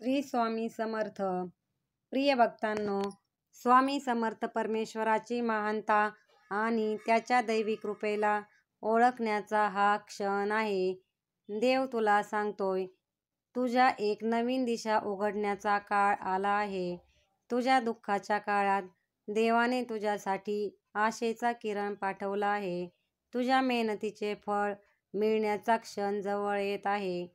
श्री स्वामी समर्थ. प्रिय भक्तांनो, स्वामी समर्थ परमेश्वराची महानता आणि त्याच्या दैवी कृपेला ओळखण्याचा हा क्षण आहे. देव तुला सांगतोय, तुझ्या एक नवीन दिशा उघडण्याचा काळ आला आहे. तुझ्या दुःखाच्या काळात देवाने तुझ्यासाठी आशेचा किरण पाठवला आहे. तुझ्या मेहनतीचे फळ मिळण्याचा क्षण जवळ येत आहे.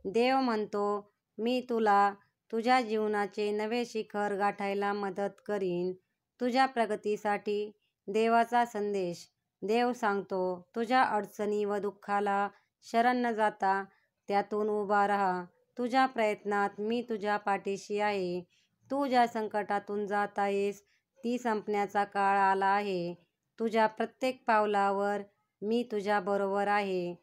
देव म्हणतो, मी तुला तुझ्या जीवनाचे नवे शिखर गाठायला मदत करीन. तुझ्या प्रगतीसाठी देवाचा संदेश. देव सांगतो, तुझ्या अडचणी व दुःखाला शरण न जाता त्यातून उभा राहा. तुझ्या प्रयत्नात मी तुझ्या पाठीशी आहे. तू ज्या संकटातून जात आहेस ती संपण्याचा काळ आला आहे. तुझ्या प्रत्येक पावलावर मी तुझ्या बरोबर आहे.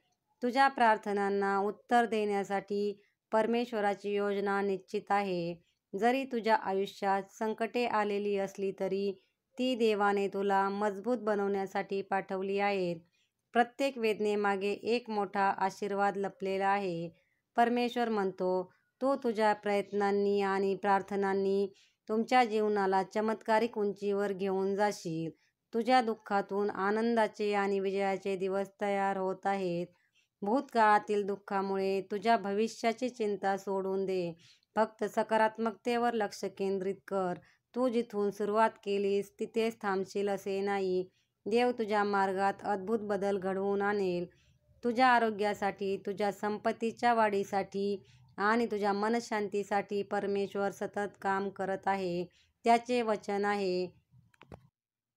तुझ्या प्रार्थनांना उत्तर देण्यासाठी परमेश्वराची योजना निश्चित आहे. जरी तुझ्या आयुष्यात संकटे आलेली असली तरी ती देवाने तुला मजबूत बनवण्यासाठी पाठवली आहेत. प्रत्येक वेदनेमागे एक मोठा आशीर्वाद लपलेला आहे. परमेश्वर म्हणतो, तू तुझ्या प्रयत्नांनी आणि प्रार्थनांनी तुमच्या जीवनाला चमत्कारिक उंचीवर घेऊन जाशील. तुझ्या दुःखातून आनंदाचे आणि विजयाचे दिवस तयार होत आहेत. भूतकाळातील दुःखामुळे तुझ्या भविष्याची चिंता सोडून दे. फक्त सकारात्मकतेवर लक्ष केंद्रित कर. तू जिथून सुरुवात केलीस तिथेच थांबशील असे नाही. देव तुझ्या मार्गात अद्भुत बदल घडवून आणेल. तुझ्या आरोग्यासाठी, तुझ्या संपत्तीच्या वाढीसाठी आणि तुझ्या मनशांतीसाठी परमेश्वर सतत काम करत आहे. त्याचे वचन आहे,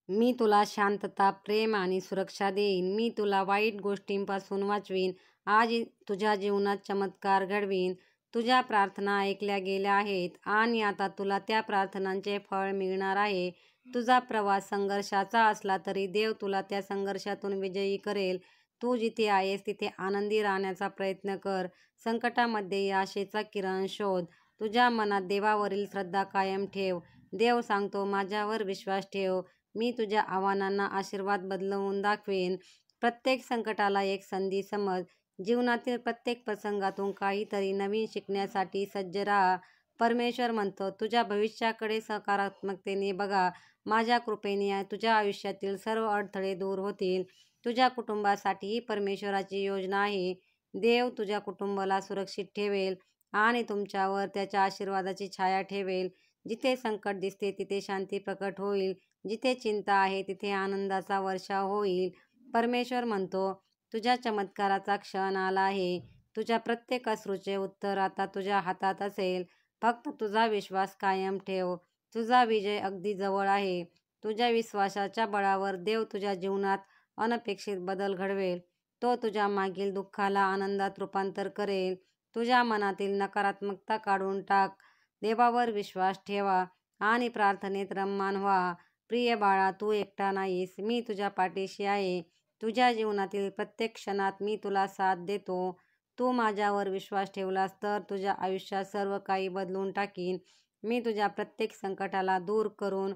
मी तुला शांतता, प्रेम आणि सुरक्षा देईन. मी तुला वाईट गोष्टींपासून वाचवीन. आज तुझ्या जीवनात चमत्कार घडवीन. तुझ्या प्रार्थना ऐकल्या गेल्या आहेत आणि आता तुला त्या प्रार्थनांचे फळ मिळणार आहे. तुझा प्रवास संघर्षाचा असला तरी देव तुला त्या संघर्षातून विजयी करेल. तू जिथे आहेस तिथे आनंदी राहण्याचा प्रयत्न कर. संकटामध्ये आशेचा किरण शोध. तुझ्या मनात देवावरील श्रद्धा कायम ठेव. देव सांगतो, माझ्यावर विश्वास ठेव. मी तुझ्या आव्हानांना आशीर्वाद बदलवून दाखवेन. प्रत्येक संकटाला एक संधी समज. जीवनातील प्रत्येक प्रसंगातून काहीतरी नवीन शिकण्यासाठी सज्ज राहा. परमेश्वर म्हणतो, तुझ्या भविष्याकडे सकारात्मकतेने बघा. माझ्या कृपेने तुझ्या आयुष्यातील सर्व अडथळे दूर होतील. तुझ्या कुटुंबासाठीही परमेश्वराची योजना आहे. देव तुझ्या कुटुंबाला सुरक्षित ठेवेल आणि तुमच्यावर त्याच्या आशीर्वादाची छाया ठेवेल. जिथे संकट दिसते तिथे शांती प्रकट होईल. जिथे चिंता आहे तिथे आनंदाचा वर्षाव होईल. परमेश्वर म्हणतो, तुझ्या चमत्काराचा क्षण आला आहे. तुझ्या प्रत्येक अश्रूचे उत्तर आता तुझ्या हातात असेल. फक्त तुझा विश्वास कायम ठेव. तुझा विजय अगदी जवळ आहे. तुझ्या विश्वासाच्या बळावर देव तुझ्या जीवनात अनपेक्षित बदल घडवेल. तो तुझ्या मागील दुःखाला आनंदात रूपांतर करेल. तुझ्या मनातील नकारात्मकता काढून टाक. देवावर विश्वास ठेवा आणि प्रार्थनेत रममाण व्हा. प्रिय बाळा, तू एकटा नाहीस. मी तुझ्या पाठीशी आहे. तुझ्या जीवनातील प्रत्येक क्षणात मी तुला साथ देतो. तू माझ्यावर विश्वास ठेवलास तर तुझ्या आयुष्यात सर्व काही बदलून टाकीन. मी तुझ्या प्रत्येक संकटाला दूर करून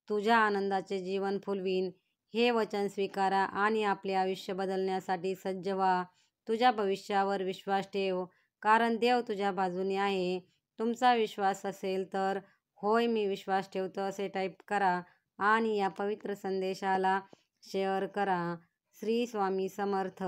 तुझ्या आनंदाचे जीवन फुलवीन. हे वचन स्वीकारा आणि आपले आयुष्य बदलण्यासाठी सज्ज व्हा. तुझ्या भविष्यावर विश्वास ठेव, कारण देव तुझ्या बाजूने आहे. तुमचा विश्वास असेल तर होय, मी विश्वास ठेवतो असे टाईप करा आणि या पवित्र संदेशाला शेअर करा. श्री स्वामी समर्थ.